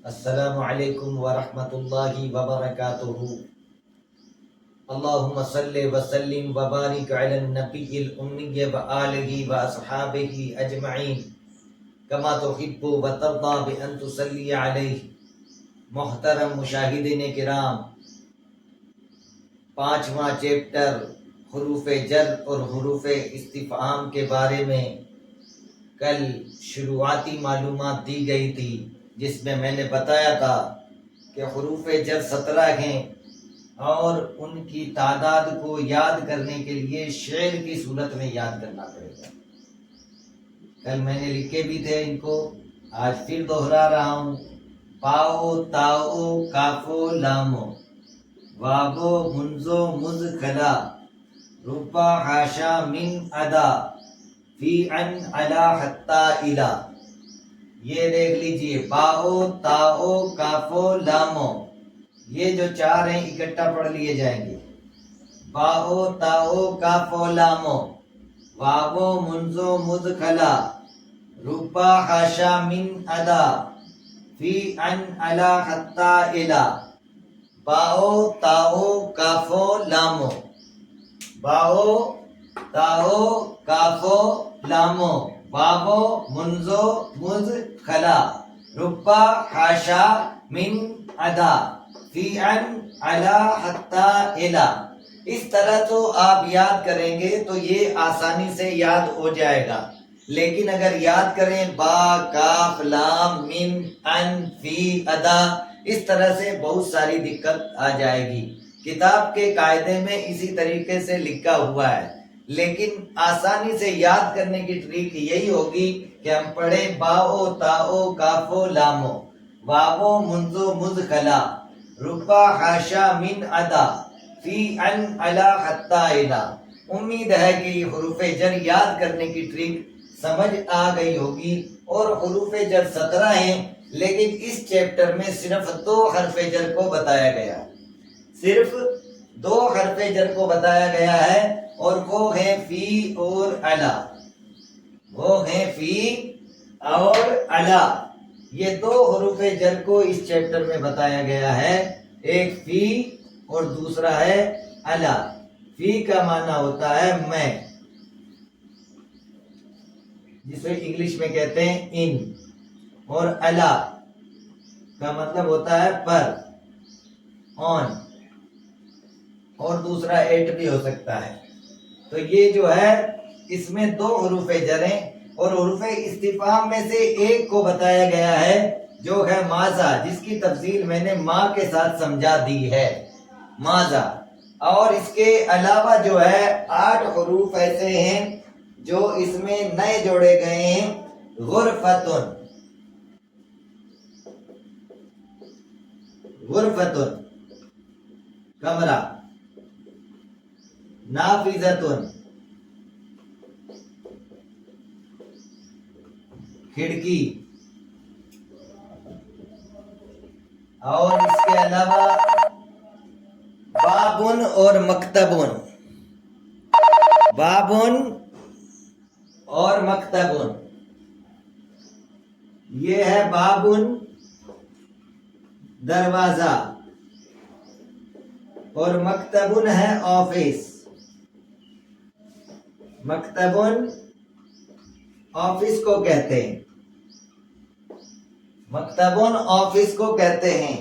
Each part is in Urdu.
السلام علیکم ورحمۃ اللہ وبرکاتہ۔ اللہم صلی وسلم وبارک علی النبی الامی وآلہ واصحابہ اجمعین کما تحب وترضی بان تصلی علیہ۔ محترم مشاہدین کرام، 5واں چیپٹر حروف جر اور حروف استفہام کے بارے میں کل شروعاتی معلومات دی گئی تھی، جس میں میں نے بتایا تھا کہ حروف جر 17 ہیں اور ان کی تعداد کو یاد کرنے کے لیے شعر کی صورت میں یاد کرنا پڑے گا۔ کل میں نے لکھے بھی تھے ان کو، آج پھر دوہرا رہا ہوں۔ پاؤ تاؤ کافو لامو، واو منزو مز کلا، ربا حاشا من ادا، فی ان علا حتی الا۔ یہ دیکھ لیجئے، باؤ تاؤ کافو لامو، یہ جو 4 ہیں اکٹھا پڑھ لیے جائیں گے۔ باؤ تاؤ کافو لامو، واو منزو مز کلا، ربا حاشا من ادا، فی ان علا حتی الا۔ باؤ تاؤ کافو لامو، باؤ تاؤ کافو لامو، واو منزو مز کھلا، ربا حاشا من ادا، فی ان علا حتی الا۔ اس طرح تو آپ یاد کریں گے تو یہ آسانی سے یاد ہو جائے گا، لیکن اگر یاد کریں با کاف لام میم ان فی ادا، اس طرح سے بہت ساری دقت آ جائے گی۔ کتاب کے قاعدے میں اسی طریقے سے لکھا ہوا ہے، لیکن آسانی سے یاد کرنے کی ٹرک یہی ہوگی کہ ہم پڑھیں باؤ تاؤ کافو لامو، واو منزو مز کھلا، ربا حاشا من ادا، فی ان علا حتی الا۔ امید ہے کہ یہ حروف جر یاد کرنے کی ٹرک سمجھ آ گئی ہوگی، اور حروف جر 17 ہیں، لیکن اس چیپٹر میں صرف 2 حرف جر کو بتایا گیا ہے، صرف 2 حرف جر کو بتایا گیا ہے، اور وہ ہیں فی اور علا، وہ ہیں فی اور علا۔ یہ 2 حروف جر کو اس چیپٹر میں بتایا گیا ہے، ایک فی اور دوسرا ہے علا۔ فی کا معنی ہوتا ہے میں، جسے انگلش میں کہتے ہیں ان، اور علا کا مطلب ہوتا ہے پر، آن، اور دوسرا ایٹ بھی ہو سکتا ہے۔ تو یہ جو ہے اس میں 2 حروف جر ہیں، اور حروف استفہام میں سے ایک کو بتایا گیا ہے جو ہے ماذا، جس کی تفصیل میں نے ماں کے ساتھ سمجھا دی ہے، ماذا۔ اور اس کے علاوہ جو ہے 8 حروف ایسے ہیں جو اس میں نئے جوڑے گئے ہیں، غرفتن، غرفتن کمرہ، نافذتن کھڑکی، اور اس کے علاوہ بابن اور مکتبن، بابن اور مکتبن۔ یہ ہے بابن دروازہ، اور مکتبن ہے آفس، مکتبن آفس کو کہتے ہیں، مکتبن آفس کو کہتے ہیں۔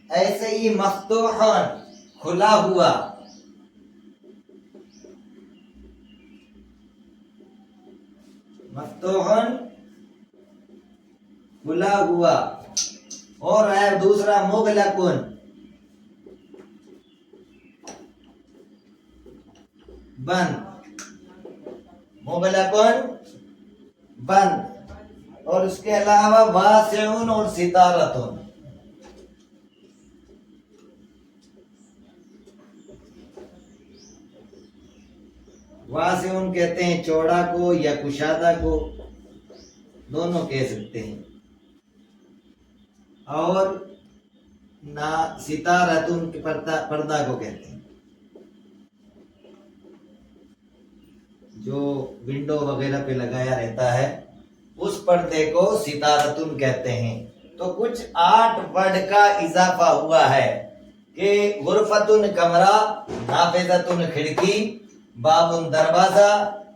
ایسے ہی مفتوحن کھلا ہوا، مفتوحن کھلا ہوا، اور ہے دوسرا مغلقن، بند، مغلقن بند، اور اس کے علاوہ واسعن اور ستارتن۔ واسعن کہتے ہیں چوڑا کو یا کشادہ کو، دونوں کہہ سکتے ہیں، اور نہ ستارتن کے پردہ کو کہتے ہیں، جو ونڈو وغیرہ پہ لگایا رہتا ہے اس پردے کو ستارتن کہتے ہیں۔ تو کچھ 8 ورڈ کا اضافہ ہوا ہے کہ غرفتن کمرہ، نافذتن کھڑکی، بابن دروازہ،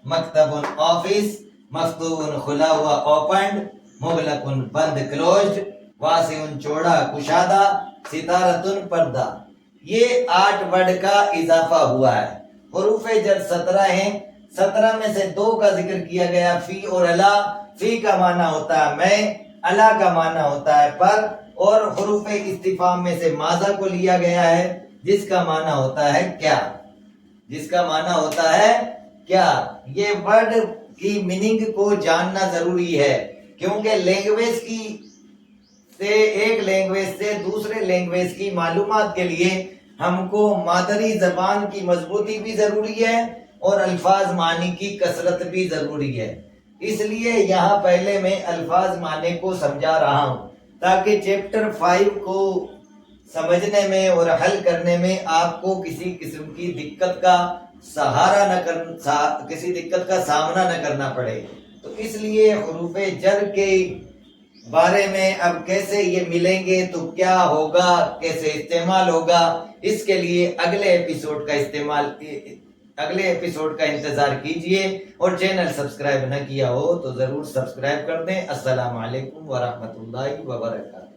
مکتبن آفس، مفتوحن کھلا ہوا اوپنڈ، مغلقن بند کلوزڈ، واسعن چوڑا کشادہ، ستارتن پردہ۔ یہ 8 ورڈ کا اضافہ ہوا ہے۔ حروف جر 17 ہیں، 17 میں سے 2 کا ذکر کیا گیا، فی اور الا۔ فی کا معنی ہوتا ہے میں، الا کا معنی ہوتا ہے پر، اور حروف استفہام میں سے ماذا کو لیا گیا ہے جس کا معنی ہوتا ہے کیا، جس کا معنی ہوتا ہے کیا۔ یہ ورڈ کی میننگ کو جاننا ضروری ہے، کیونکہ لینگویج کی سے ایک لینگویج سے دوسرے لینگویج کی معلومات کے لیے ہم کو مادری زبان کی مضبوطی بھی ضروری ہے اور الفاظ معنی کی کثرت بھی ضروری ہے۔ اس لیے یہاں پہلے میں الفاظ معنی کو سمجھا رہا ہوں تاکہ چیپٹر 5 کو سمجھنے میں اور حل کرنے میں آپ کو کسی قسم کی دقت کا سامنا نہ کرنا پڑے۔ تو اس لیے حروف جر کے بارے میں اب کیسے یہ ملیں گے تو کیا ہوگا، کیسے استعمال ہوگا، اس کے لیے اگلے ایپیسوڈ کا انتظار کیجئے، اور چینل سبسکرائب نہ کیا ہو تو ضرور سبسکرائب کر دیں۔ السلام علیکم ورحمۃ اللہ وبرکاتہ۔